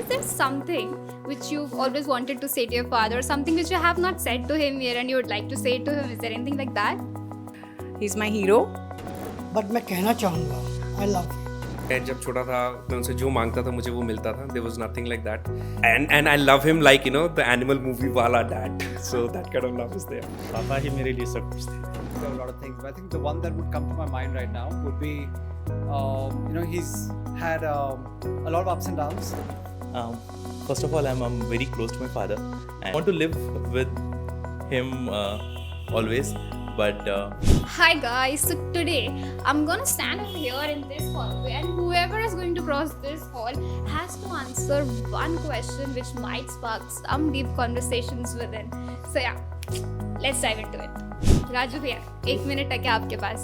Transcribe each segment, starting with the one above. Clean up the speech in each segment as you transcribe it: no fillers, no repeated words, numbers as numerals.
there something which you've always wanted to say to your father, or something which you have not said to him yet and you would like to say to him? Is there anything like that? He's my hero. But मैं कहना चाहूँगा I love मैं जब छोटा था मैं उनसे जो मांगता था मुझे वो मिलता था. There was nothing like that. And I love him like, you know, the animal movie wala dad. So that kind of love is there. पापा ही मेरे लिए सब कुछ थे. There are a lot of things, but I think the one that would come to my mind right now would be, he's had a lot of ups and downs. First of all, I'm very close to my father. I want to live with him always. But Hi guys, so today I'm gonna stand over here in this hallway, and whoever is going to cross this hall has to answer one question which might spark some deep conversations within. So yeah, let's dive into it. Raju भैया, 1 minute है क्या आपके पास?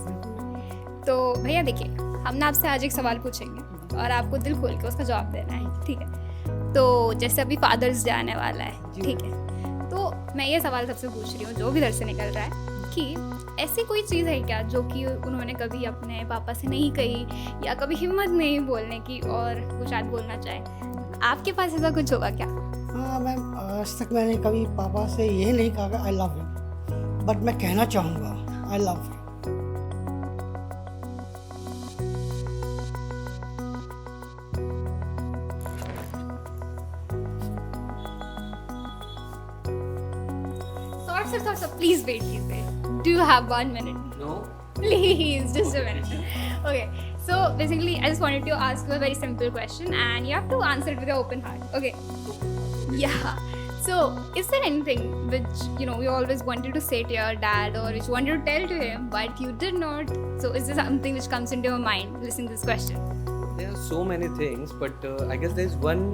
तो भैया देखिए, हमने आपसे आज एक सवाल पूछेंगे और आपको दिल खोल के उसका जवाब देना है, ठीक है? तो जैसे अभी फादर्स डे आने वाला है, ठीक है? तो मैं ये सवाल सबसे पूछ रही हूँ जो भी इधर से निकल रहा है, कि ऐसी कोई चीज़ है क्या जो कि उन्होंने कभी अपने पापा से नहीं कही या कभी हिम्मत नहीं बोलने की और वो शायद बोलना चाहे? आपके पास ऐसा कुछ होगा क्या? हाँ मैम, आज तक मैंने कभी पापा से ये नहीं कहा आई लव यू, बट मैं कहना चाहूँगा I love you. Sir, please wait. Do you have 1 minute? No. Please, just a minute. Okay, so basically, I just wanted to ask you a very simple question, and you have to answer it with your open heart. Okay? Yeah. So, is there anything which you always wanted to say to your dad, or which you wanted to tell to him, but you did not? So, is there something which comes into your mind listening to this question? There are so many things, but I guess there's one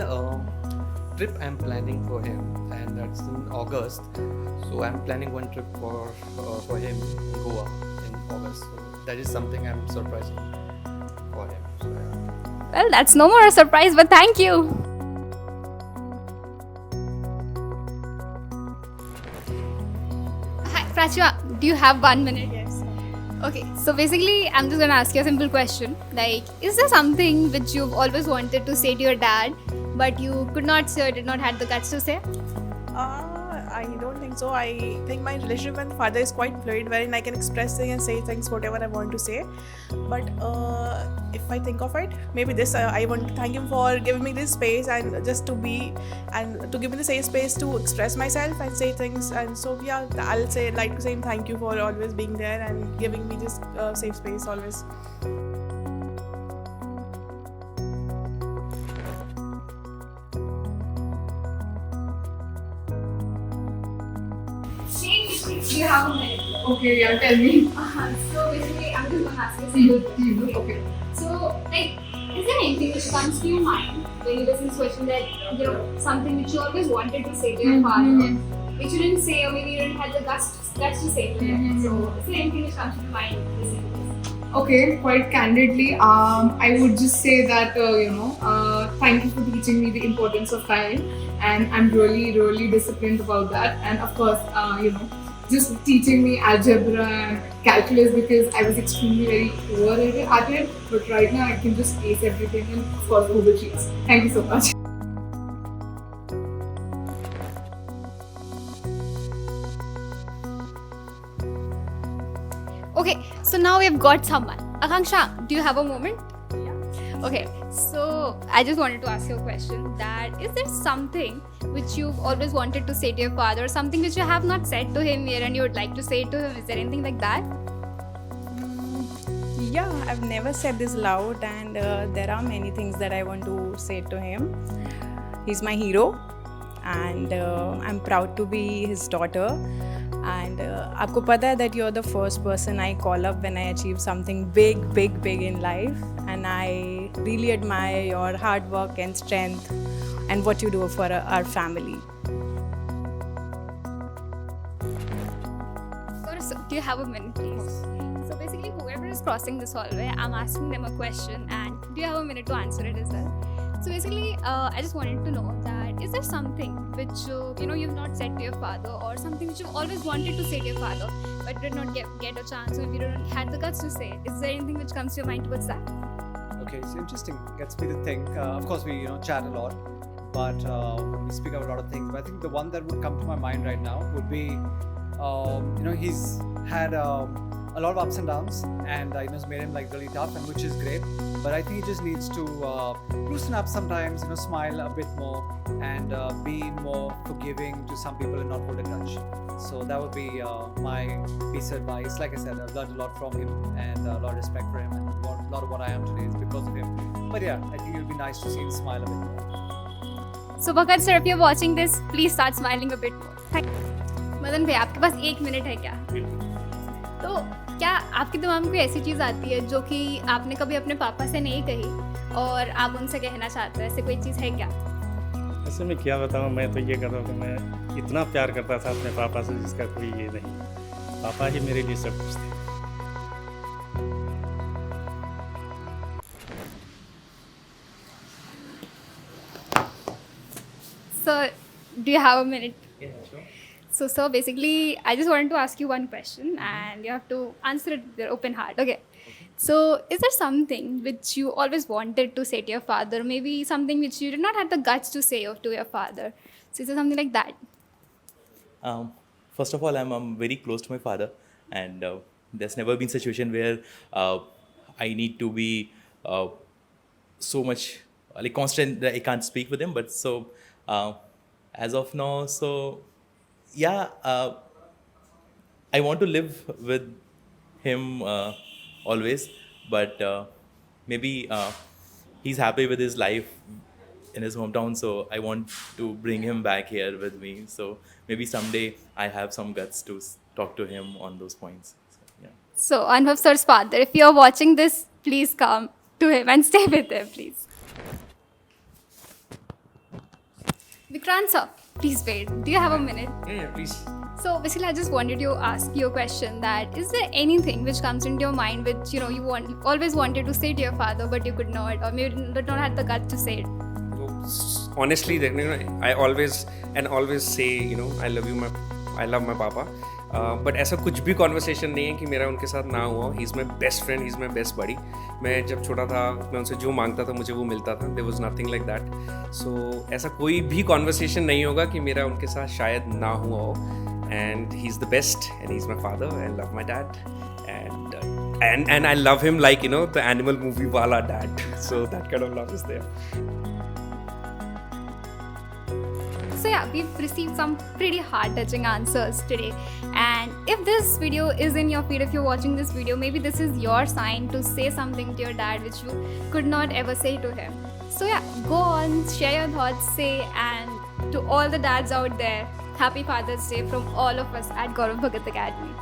trip I'm planning for him, and that's in August. So I'm planning one trip for him in Goa in August. So that is something I'm surprising for him. So, yeah. Well, that's no more a surprise, but thank you. Hi, Prachya, do you have 1 minute? Yes. Okay, so basically, I'm just gonna ask you a simple question. Like, is there something which you've always wanted to say to your dad, but you could not say or did not have the guts to say? I don't think so. I think my relationship with my father is quite fluid, wherein I can express things and say things whatever I want to say. But if I think of it, maybe this I want to thank him for giving me this space and just to be and to give me the safe space to express myself and say things. And so yeah, I'll like to say him thank you for always being there and giving me this safe space always. Do you have a minute? Okay, yeah, tell me. So basically, I'm just gonna ask you a simple question. Okay. So, like, is there anything which comes to your mind when you listen to this question that, something which you always wanted to say to your father, which you didn't say, or maybe you didn't have the guts to say to him? So, is there anything which comes to your mind listening to this? Okay, quite candidly, I would just say that, thank you for teaching me the importance of time, and I'm really, really disciplined about that. And of course, just teaching me algebra and calculus, because I was extremely very poor at it, but right now I can just ace everything and of course overachieve. Thank you so much. Okay, so now we've got someone. Akanksha, do you have a moment? Yeah. Okay, so I just wanted to ask you a question. That is there something which you've always wanted to say to your father, or something which you have not said to him yet and you would like to say to him? Is there anything like that? Yeah, I've never said this loud, and there are many things that I want to say to him. He's my hero, and I'm proud to be his daughter. And आपको पता है that you're the first person I call up when I achieve something big in life, and I really admire your hard work and strength and what you do for our family. So, do you have a minute, please? So basically, whoever is crossing this hallway, I'm asking them a question, and do you have a minute to answer it as well? So basically, I just wanted to know that is there something which you've not said to your father, or something which you've always wanted to say to your father but did not get a chance, or if you didn't had the guts to say it? Is there anything which comes to your mind towards that? Okay, it's interesting. Gets me to think. Of course, we chat a lot, but when we speak about a lot of things, but I think the one that would come to my mind right now would be, he's had a lot of ups and downs, and it's made him like really tough, and which is great. But I think he just needs to loosen up sometimes, smile a bit more, and be more forgiving to some people and not hold a grudge. So that would be my piece of advice. Like I said, I've learned a lot from him, and a lot of respect for him, and a lot of what I am today is because of him. But yeah, I think it would be nice to see him smile a bit more. So Bhagat sir, if you're watching this, please start smiling a bit more. Thank you. Madan भाई, आपके पास 1 minute है क्या? तो क्या आपके दिमाग में कोई ऐसी चीज़ आती है जो कि आपने कभी अपने पापा से नहीं कही और आप उनसे कहना चाहते हो? ऐसे कोई चीज़ है क्या? ऐसे मैं क्या बताऊँ, मैं तो ये कहता हूँ कि मैं इतना प्यार करता था अपने पापा से जिसका कोई ये नहीं। पापा ही मेरे लिए सब कुछ थे। So, do you have a minute? Yeah, sure. So, sir, basically, I just wanted to ask you one question, and you have to answer it with your open heart. Okay. So, is there something which you always wanted to say to your father? Maybe something which you did not have the guts to say to your father. So, is there something like that? First of all, I'm very close to my father, and there's never been a situation where I need to be so much like constant that I can't speak with him. But so as of now, so yeah, I want to live with him always, but maybe he's happy with his life in his hometown, so I want to bring him back here with me. So maybe someday I have some guts to talk to him on those points. So, yeah. So, Anubhav sir's father, if you're watching this, please come to him and stay with him, please. Vikrant sir, please wait. Do you have a minute? Yeah, please. So basically, I just wanted to ask you a question that is there anything which comes into your mind which you always wanted to say to your father but you could not, or maybe did not have the guts to say it? Honestly, I always say, I love my papa. But ऐसा कुछ भी conversation नहीं है कि मेरा उनके साथ ना हुआ. He is my best friend, he is my best buddy. मैं जब छोटा था, मैं उनसे जो मांगता था मुझे वो मिलता था. There was nothing like that. So ऐसा कोई भी कॉन्वर्सेशन नहीं होगा कि मेरा उनके साथ शायद ना हुआ हो. And he is the best, and he is my father. I love my dad, and I love him like the animal movie wala dad. So that kind of love is there. So yeah, we've received some pretty heart-touching answers today. And if this video is in your feed, if you're watching this video, maybe this is your sign to say something to your dad which you could not ever say to him. So yeah, go on, share your thoughts, say, and to all the dads out there, Happy Father's Day from all of us at Gaurav Bhagat Academy.